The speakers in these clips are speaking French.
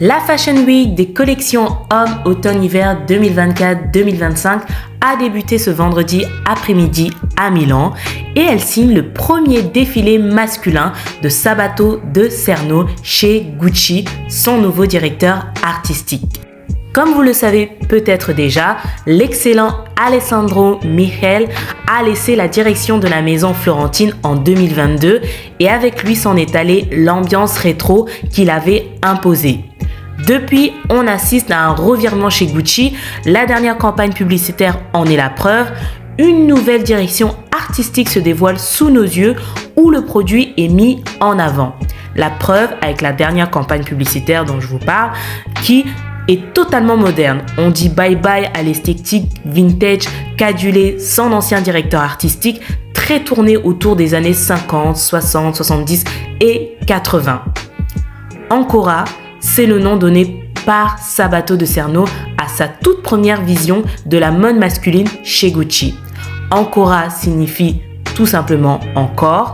La Fashion Week des collections Hommes Automne-Hiver 2024-2025 a débuté ce vendredi après-midi à Milan et elle signe le premier défilé masculin de Sabato de Cerno chez Gucci, son nouveau directeur artistique. Comme vous le savez peut-être déjà, l'excellent Alessandro Michel a laissé la direction de la maison florentine en 2022 et avec lui s'en est allée l'ambiance rétro qu'il avait imposée. Depuis, on assiste à un revirement chez Gucci. La dernière campagne publicitaire en est la preuve. Une nouvelle direction artistique se dévoile sous nos yeux où le produit est mis en avant. La preuve avec la dernière campagne publicitaire dont je vous parle qui est totalement moderne. On dit bye bye à l'esthétique vintage cadulée sans ancien directeur artistique, très tourné autour des années 50, 60, 70 et 80. Ancora, c'est le nom donné par Sabato de Cerno à sa toute première vision de la mode masculine chez Gucci. Ancora signifie tout simplement encore.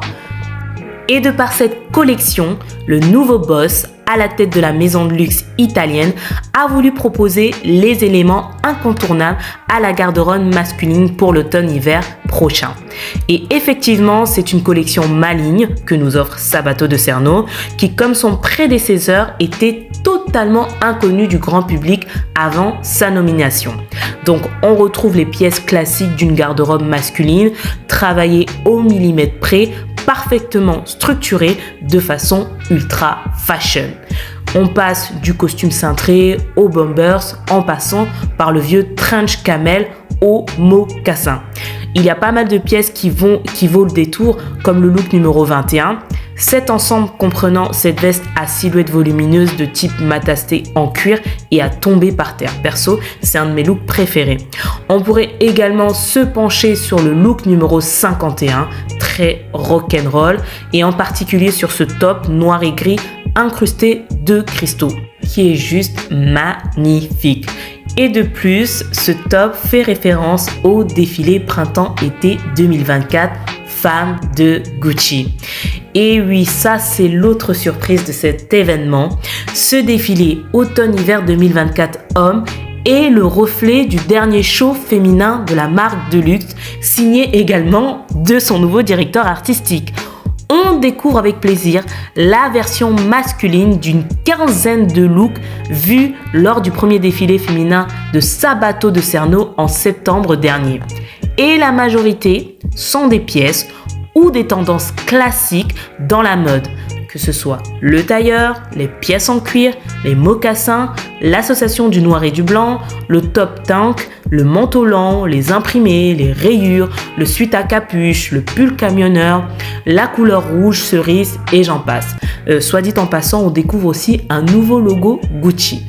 Et de par cette collection, le nouveau boss à la tête de la maison de luxe italienne a voulu proposer les éléments incontournables à la garde-robe masculine pour l'automne-hiver prochain. Et effectivement, c'est une collection maligne que nous offre Sabato de Cerno qui, comme son prédécesseur, était totalement inconnue du grand public avant sa nomination. Donc, on retrouve les pièces classiques d'une garde-robe masculine, travaillées au millimètre près, parfaitement structurée de façon ultra fashion. On passe du costume cintré aux bombers en passant par le vieux trench camel au mocassin. Il y a pas mal de pièces qui vaut le détour comme le look numéro 21. Cet ensemble comprenant cette veste à silhouette volumineuse de type matasté en cuir et à tomber par terre. Perso, c'est un de mes looks préférés. On pourrait également se pencher sur le look numéro 51, très rock'n'roll, et en particulier sur ce top noir et gris incrusté de cristaux, qui est juste magnifique. Et de plus, ce top fait référence au défilé printemps-été 2024 Femmes de Gucci. Et oui, ça c'est l'autre surprise de cet événement. Ce défilé automne-hiver 2024 Hommes est le reflet du dernier show féminin de la marque de luxe, signé également de son nouveau directeur artistique. On découvre avec plaisir la version masculine d'une quinzaine de looks vus lors du premier défilé féminin de Sabato de Cerno en septembre dernier. Et la majorité sont des pièces ou des tendances classiques dans la mode, que ce soit le tailleur, les pièces en cuir, les mocassins, l'association du noir et du blanc, le top tank, le manteau lent, les imprimés, les rayures, le sweat à capuche, le pull camionneur, la couleur rouge cerise et j'en passe. Soit dit en passant, on découvre aussi un nouveau logo Gucci.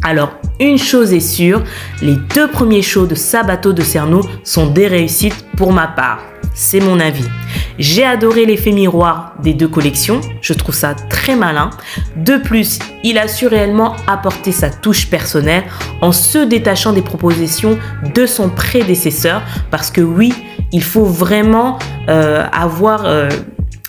Alors, une chose est sûre, les deux premiers shows de Sabato de Cerno sont des réussites pour ma part. C'est mon avis. J'ai adoré l'effet miroir des deux collections, je trouve ça très malin. De plus, il a su réellement apporter sa touche personnelle en se détachant des propositions de son prédécesseur parce que oui, il faut vraiment avoir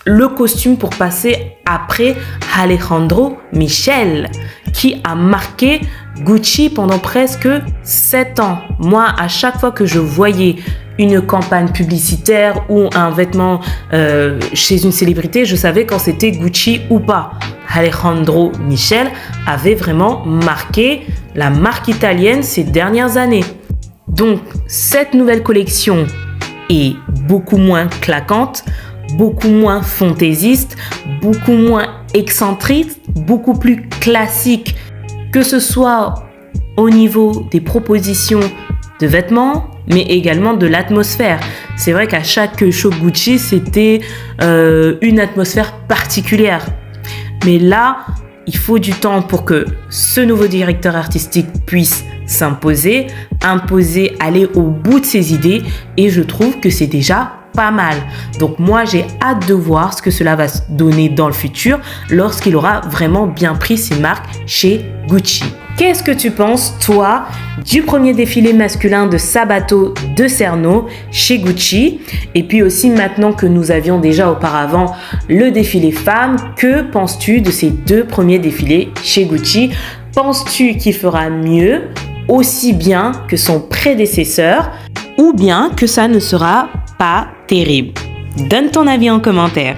le costume pour passer après Alessandro Michel qui a marqué Gucci pendant presque 7 ans. Moi, à chaque fois que je voyais une campagne publicitaire ou un vêtement chez une célébrité, je savais quand c'était Gucci ou pas. Alessandro Michel avait vraiment marqué la marque italienne ces dernières années. Donc, cette nouvelle collection est beaucoup moins claquante, beaucoup moins fantaisiste, beaucoup moins excentrique, beaucoup plus classique, que ce soit au niveau des propositions de vêtements, mais également de l'atmosphère. C'est vrai qu'à chaque show Gucci, c'était une atmosphère particulière. Mais là, il faut du temps pour que ce nouveau directeur artistique puisse s'imposer, aller au bout de ses idées, et je trouve que c'est déjà pas mal. Donc moi, j'ai hâte de voir ce que cela va donner dans le futur lorsqu'il aura vraiment bien pris ses marques chez Gucci. Qu'est-ce que tu penses, toi, du premier défilé masculin de Sabato de Cerno chez Gucci? Et puis aussi, maintenant que nous avions déjà auparavant le défilé femmes, que penses-tu de ces 2 premiers défilés chez Gucci? Penses-tu qu'il fera mieux, aussi bien que son prédécesseur, ou bien que ça ne sera pas terrible? Donne ton avis en commentaire.